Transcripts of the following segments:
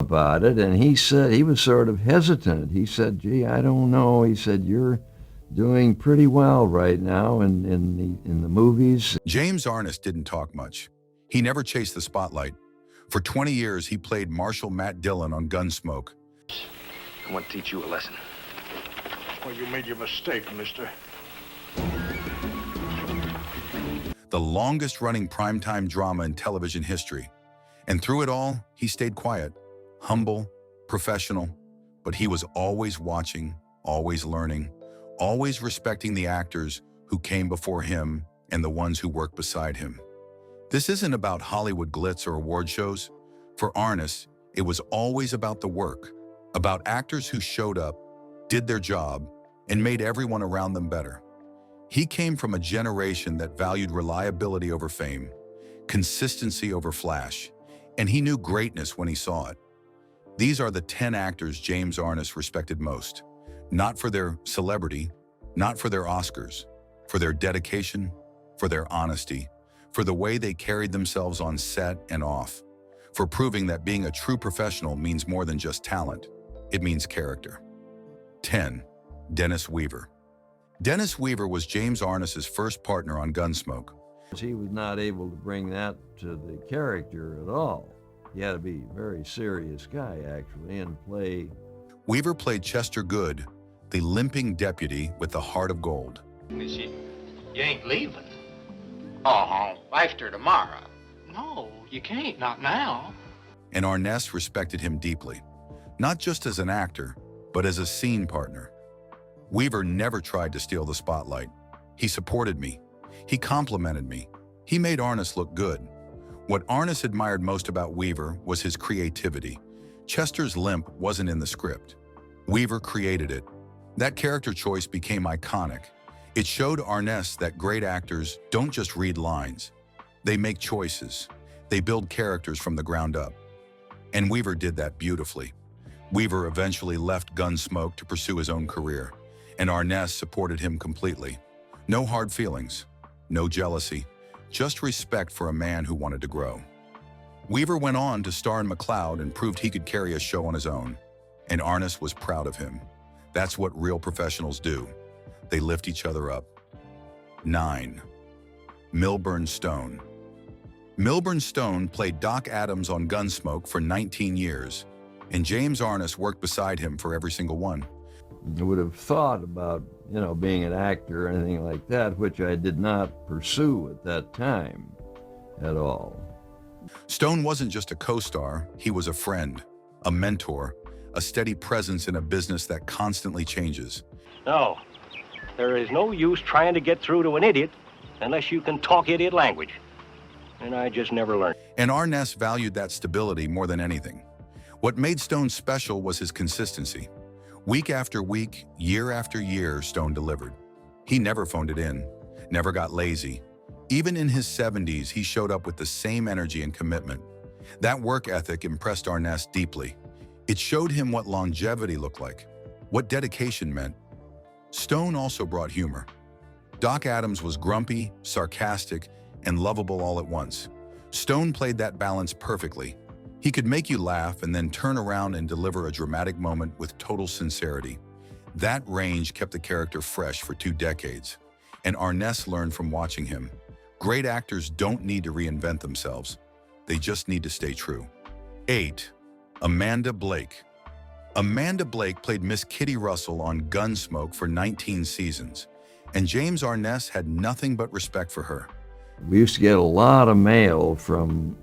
about it, and he said he was sort of hesitant. He said, "Gee, I don't know." He said, "You're doing pretty well right now in the movies." James Arness didn't talk much. He never chased the spotlight. For 20 years, he played Marshal Matt Dillon on Gunsmoke. I want to teach you a lesson. Well, you made your mistake, mister. The longest-running primetime drama in television history. And through it all, he stayed quiet, humble, professional, but he was always watching, always learning, always respecting the actors who came before him and the ones who worked beside him. This isn't about Hollywood glitz or award shows. For Arness, it was always about the work, about actors who showed up, did their job, and made everyone around them better. He came from a generation that valued reliability over fame, consistency over flash, and he knew greatness when he saw it. These are the 10 actors James Arness respected most, not for their celebrity, not for their Oscars, for their dedication, for their honesty, for the way they carried themselves on set and off, for proving that being a true professional means more than just talent, it means character. 10. Dennis Weaver. Dennis Weaver was James Arness's first partner on Gunsmoke. He was not able to bring that to the character at all. He had to be a very serious guy, actually, and play. Weaver played Chester Good, the limping deputy with the heart of gold. You ain't leaving. Oh, after tomorrow. No, you can't, not now. And Arness respected him deeply, not just as an actor, but as a scene partner. Weaver never tried to steal the spotlight. He supported me. He complimented me. He made Arness look good. What Arness admired most about Weaver was his creativity. Chester's limp wasn't in the script. Weaver created it. That character choice became iconic. It showed Arness that great actors don't just read lines. They make choices. They build characters from the ground up. And Weaver did that beautifully. Weaver eventually left Gunsmoke to pursue his own career, and Arness supported him completely. No hard feelings, no jealousy, just respect for a man who wanted to grow. Weaver went on to star in McCloud and proved he could carry a show on his own, and Arness was proud of him. That's what real professionals do. They lift each other up. 9. Milburn Stone. Milburn Stone played Doc Adams on Gunsmoke for 19 years, and James Arness worked beside him for every single one. I would have thought about, being an actor or anything like that, which I did not pursue at that time at all. Stone wasn't just a co-star, he was a friend, a mentor, a steady presence in a business that constantly changes. No, there is no use trying to get through to an idiot unless you can talk idiot language. And I just never learned. And Arness valued that stability more than anything. What made Stone special was his consistency. Week after week, year after year, Stone delivered. He never phoned it in, never got lazy. Even in his 70s, he showed up with the same energy and commitment. That work ethic impressed Arness deeply. It showed him what longevity looked like, what dedication meant. Stone also brought humor. Doc Adams was grumpy, sarcastic, and lovable all at once. Stone played that balance perfectly. He could make you laugh and then turn around and deliver a dramatic moment with total sincerity. That range kept the character fresh for 2 decades, and Arness learned from watching him. Great actors don't need to reinvent themselves. They just need to stay true. 8. Amanda Blake. Amanda Blake played Miss Kitty Russell on Gunsmoke for 19 seasons, and James Arness had nothing but respect for her. We used to get a lot of mail from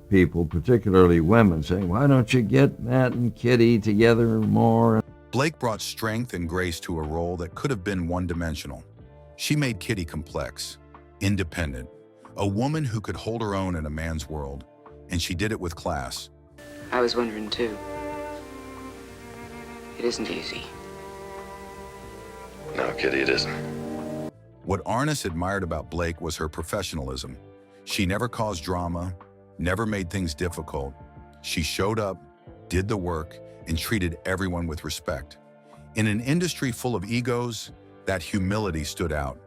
people, particularly women, saying, "Why don't you get Matt and Kitty together more?" Blake brought strength and grace to a role that could have been one-dimensional. She made Kitty complex, independent, a woman who could hold her own in a man's world, and she did it with class. I was wondering, too. It isn't easy. No, Kitty, it isn't. What Arness admired about Blake was her professionalism. She never caused drama, never made things difficult. She showed up, did the work, and treated everyone with respect. In an industry full of egos, that humility stood out,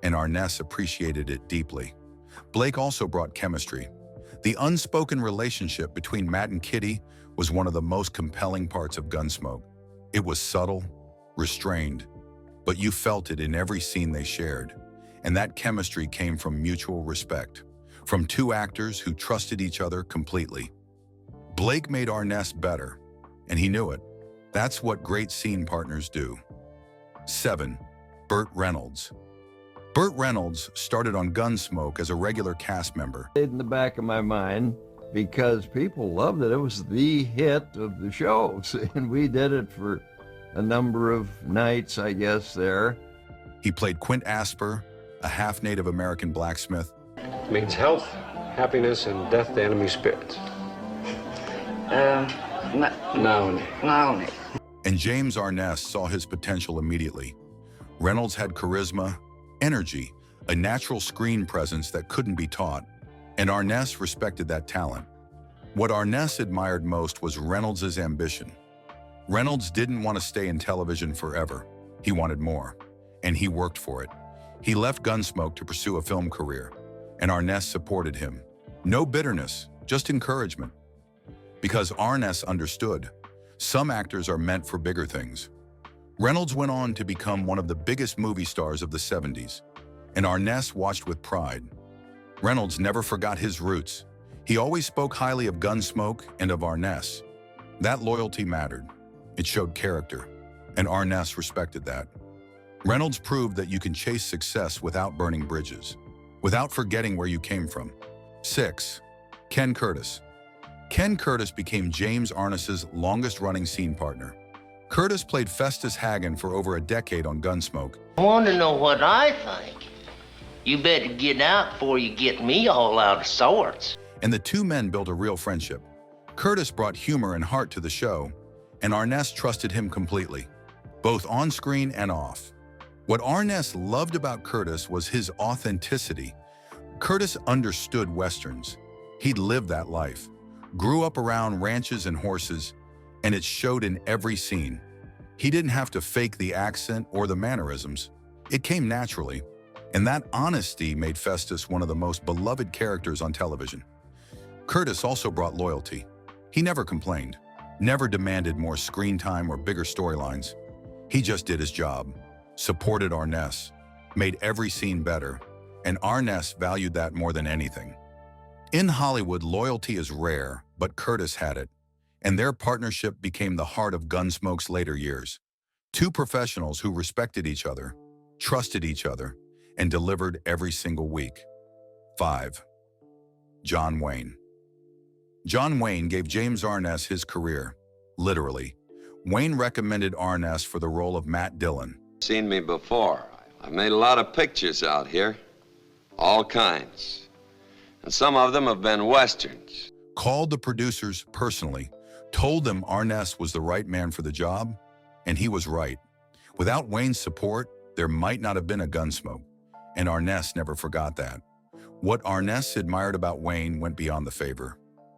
and Arness appreciated it deeply. Blake also brought chemistry. The unspoken relationship between Matt and Kitty was one of the most compelling parts of Gunsmoke. It was subtle, restrained, but you felt it in every scene they shared. And that chemistry came from mutual respect, from two actors who trusted each other completely. Blake made Arness better, and he knew it. That's what great scene partners do. 7. Burt Reynolds. Burt Reynolds started on Gunsmoke as a regular cast member. Stayed in the back of my mind because people loved it. It was the hit of the shows, and we did it for a number of nights, I guess, there. He played Quint Asper, a half-Native American blacksmith. It means health, happiness, and death to enemy spirits. No. And James Arness saw his potential immediately. Reynolds had charisma, energy, a natural screen presence that couldn't be taught, and Arness respected that talent. What Arness admired most was Reynolds' ambition. Reynolds didn't want to stay in television forever. He wanted more, and he worked for it. He left Gunsmoke to pursue a film career, and Arness supported him. No bitterness, just encouragement. Because Arness understood, some actors are meant for bigger things. Reynolds went on to become one of the biggest movie stars of the 70s, and Arness watched with pride. Reynolds never forgot his roots. He always spoke highly of Gunsmoke and of Arness. That loyalty mattered. It showed character, and Arness respected that. Reynolds proved that you can chase success without burning bridges, without forgetting where you came from. 6. Ken Curtis. Ken Curtis became James Arness's longest-running scene partner. Curtis played Festus Hagen for over a decade on Gunsmoke. I want to know what I think. You better get out before you get me all out of sorts. And the two men built a real friendship. Curtis brought humor and heart to the show, and Arness trusted him completely, both on screen and off. What Arness loved about Curtis was his authenticity. Curtis understood Westerns. He'd lived that life, grew up around ranches and horses, and it showed in every scene. He didn't have to fake the accent or the mannerisms. It came naturally, and that honesty made Festus one of the most beloved characters on television. Curtis also brought loyalty. He never complained, never demanded more screen time or bigger storylines. He just did his job, supported Arness, made every scene better, and Arness valued that more than anything. In Hollywood, loyalty is rare, but Curtis had it, and their partnership became the heart of Gunsmoke's later years. Two professionals who respected each other, trusted each other, and delivered every single week. 5. John Wayne. John Wayne gave James Arness his career, literally. Wayne recommended Arness for the role of Matt Dillon. Seen me before. I've made a lot of pictures out here, all kinds. And some of them have been Westerns. Called the producers personally, told them Arness was the right man for the job, and he was right. Without Wayne's support, there might not have been a Gunsmoke, and Arness never forgot that. What Arness admired about Wayne went beyond the favor.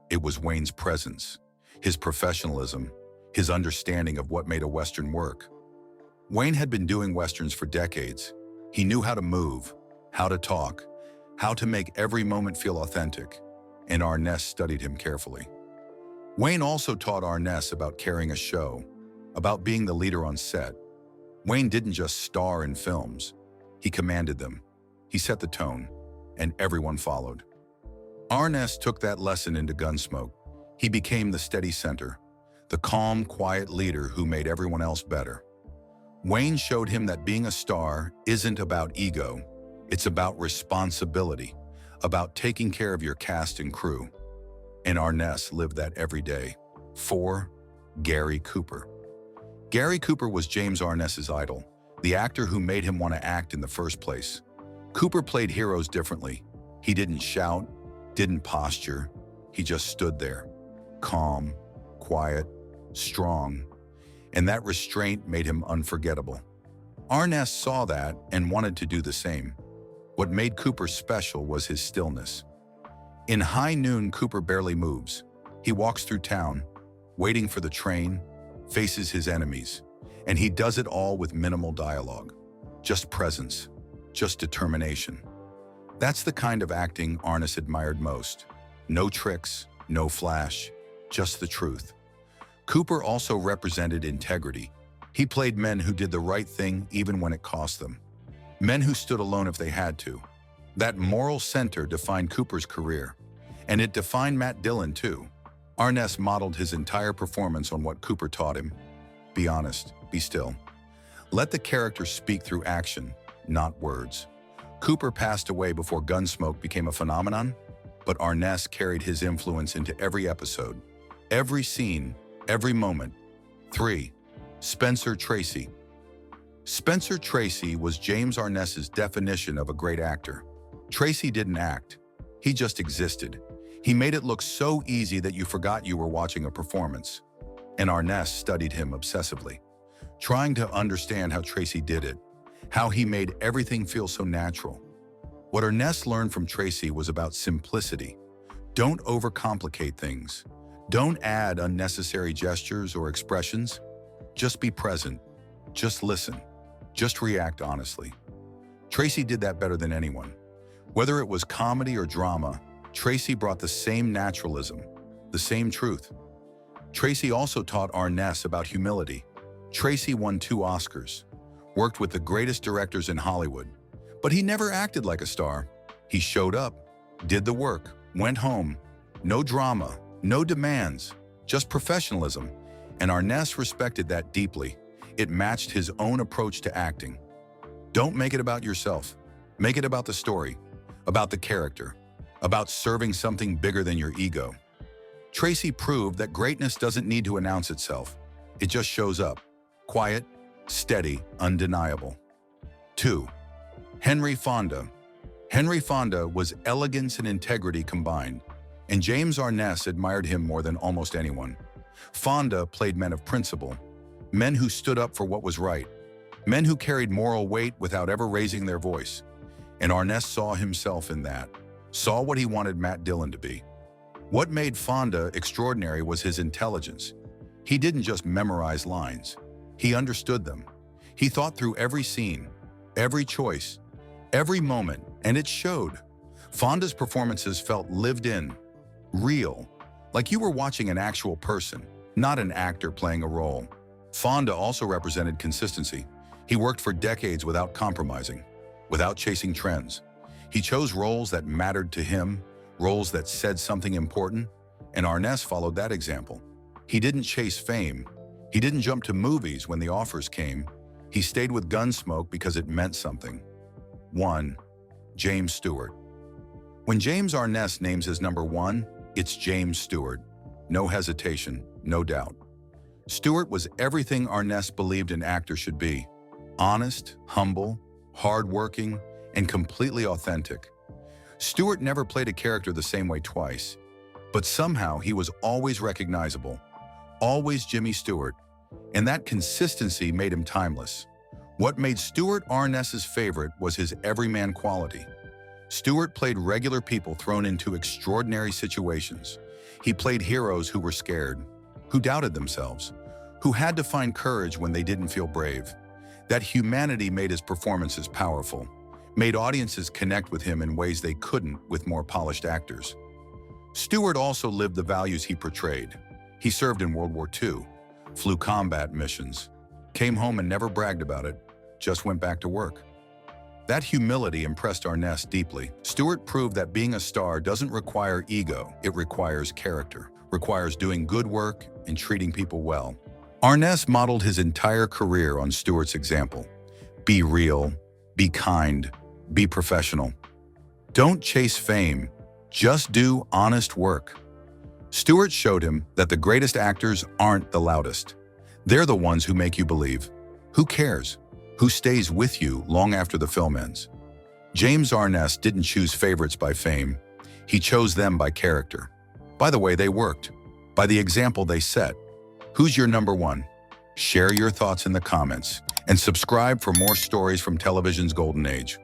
It was Wayne's presence, his professionalism, his understanding of what made a Western work. Wayne had been doing Westerns for decades. He knew how to move, how to talk, how to make every moment feel authentic, and Arness studied him carefully. Wayne also taught Arness about carrying a show, about being the leader on set. Wayne didn't just star in films. He commanded them. He set the tone, and everyone followed. Arness took that lesson into Gunsmoke. He became the steady center, the calm, quiet leader who made everyone else better. Wayne showed him that being a star isn't about ego. It's about responsibility, about taking care of your cast and crew. And Arness lived that every day. 4. Gary Cooper. Gary Cooper was James Arness's idol, the actor who made him want to act in the first place. Cooper played heroes differently. He didn't shout, didn't posture. He just stood there, calm, quiet, strong, and that restraint made him unforgettable. Arness saw that and wanted to do the same. What made Cooper special was his stillness. In High Noon, Cooper barely moves. He walks through town, waiting for the train, faces his enemies, and he does it all with minimal dialogue. Just presence, just determination. That's the kind of acting Arness admired most. No tricks, no flash, just the truth. Cooper also represented integrity. He played men who did the right thing even when it cost them. Men who stood alone if they had to. That moral center defined Cooper's career. And it defined Matt Dillon too. Arness modeled his entire performance on what Cooper taught him. Be honest, be still. Let the character speak through action, not words. Cooper passed away before Gunsmoke became a phenomenon, but Arness carried his influence into every episode, every scene, every moment. 3. Spencer Tracy. Spencer Tracy was James Arness's definition of a great actor. Tracy didn't act. He just existed. He made it look so easy that you forgot you were watching a performance. And Arness studied him obsessively, trying to understand how Tracy did it, how he made everything feel so natural. What Arness learned from Tracy was about simplicity. Don't overcomplicate things. Don't add unnecessary gestures or expressions. Just be present. Just listen. Just react honestly. Tracy did that better than anyone. Whether it was comedy or drama, Tracy brought the same naturalism, the same truth. Tracy also taught Arness about humility. Tracy won 2 Oscars, worked with the greatest directors in Hollywood, but he never acted like a star. He showed up, did the work, went home. No drama, no demands, just professionalism. And Arness respected that deeply. It matched his own approach to acting. Don't make it about yourself. Make it about the story, about the character, about serving something bigger than your ego. Tracy proved that greatness doesn't need to announce itself. It just shows up. Quiet, steady, undeniable. 2. Henry Fonda. Henry Fonda was elegance and integrity combined, and James Arness admired him more than almost anyone. Fonda played men of principle, men who stood up for what was right, men who carried moral weight without ever raising their voice. And Arness saw himself in that, saw what he wanted Matt Dillon to be. What made Fonda extraordinary was his intelligence. He didn't just memorize lines. He understood them. He thought through every scene, every choice, every moment, and it showed. Fonda's performances felt lived in, real, like you were watching an actual person, not an actor playing a role. Fonda also represented consistency. He worked for decades without compromising, without chasing trends. He chose roles that mattered to him, roles that said something important, and Arness followed that example. He didn't chase fame. He didn't jump to movies when the offers came. He stayed with Gunsmoke because it meant something. 1. James Stewart. When James Arness names his number 1, it's James Stewart. No hesitation, no doubt. Stewart was everything Arness believed an actor should be. Honest, humble, hardworking, and completely authentic. Stewart never played a character the same way twice, but somehow he was always recognizable, always Jimmy Stewart, and that consistency made him timeless. What made Stewart Arness's favorite was his everyman quality. Stewart played regular people thrown into extraordinary situations. He played heroes who were scared, who doubted themselves, who had to find courage when they didn't feel brave. That humanity made his performances powerful, made audiences connect with him in ways they couldn't with more polished actors. Stewart also lived the values he portrayed. He served in World War II, flew combat missions, came home and never bragged about it, just went back to work. That humility impressed Arness deeply. Stewart proved that being a star doesn't require ego, it requires character, requires doing good work and treating people well. Arness modeled his entire career on Stewart's example. Be real, be kind, be professional. Don't chase fame, just do honest work. Stewart showed him that the greatest actors aren't the loudest. They're the ones who make you believe. Who cares? Who stays with you long after the film ends? James Arness didn't choose favorites by fame. He chose them by character. By the way they worked, by the example they set. Who's your number 1? Share your thoughts in the comments and subscribe for more stories from television's golden age.